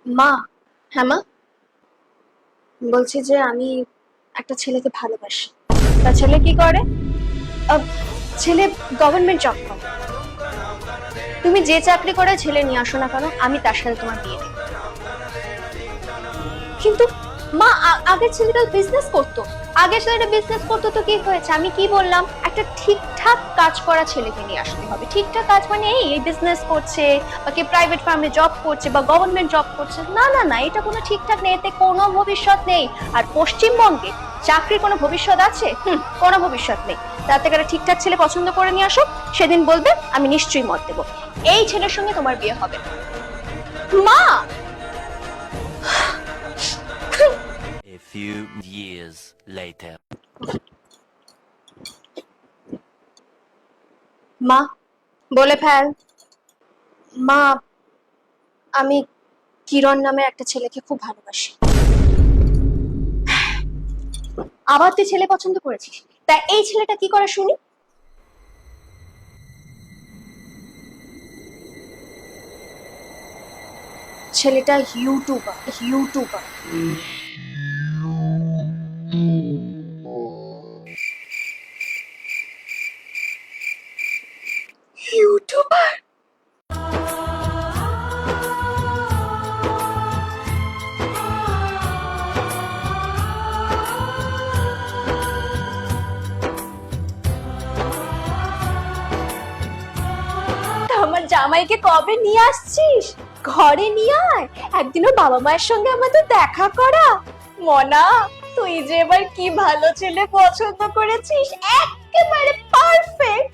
মা। হ্যাঁ মা, বলছি যে আমি একটা ছেলেকে ভালোবাসি। তা ছেলে কি করে? আহ, ছেলে গভর্নমেন্ট জব করে। তুমি যে চাকরি করে ছেলে নিয়ে আসো না কেন, আমি তার সাথে তোমার বিয়ে দেবো। কিন্তু মা, আগের ছেলেটা বিজনেস করতো। আগে ছেলেটা বিজনেস করতো তো কি হয়েছে? আমি কি বললাম? একটা ঠিকঠাক কাজ করা ছেলেকে নিয়ে আসতে হবে। ঠিকঠাক কাজ মানে এই বিজনেস করছে বা কি প্রাইভেট ফার্মে জব করছে বা গভর্নমেন্ট জব করছে, না না না, এটা কোনো ঠিকঠাক নেই, এতে কোনো ভবিষ্যৎ নেই। আর পশ্চিমবঙ্গে চাকরির কোনো ভবিষ্যৎ আছে? কোনো ভবিষ্যৎ নেই। তার থেকে একটা ঠিকঠাক ছেলে পছন্দ করে নিয়ে আসো, সেদিন বলবে, আমি নিশ্চয়ই মত দেবো। এই ছেলের সঙ্গে তোমার বিয়ে হবে না। মা, A few years later. মা, বলে ফেল। মা, আমি কিরণ নামে একটা ছেলেকে খুব ভালোবাসি। আবার তুই ছেলে পছন্দ করেছিস? তা এই ছেলেটা কি করে শুনি? ছেলেটা ইউটিউবার ইউটিউবার। ইউটিউবার? তা আমার জামাইকে কবে নিয়ে আসছিস? ঘরে নিয়ে আয়, একদিনও বাবা মায়ের সঙ্গে আমাদের দেখা করা। মনা, তুই যে এবার কি ভালো ছেলে পছন্দ করেছিস, একেবারে পারফেক্ট।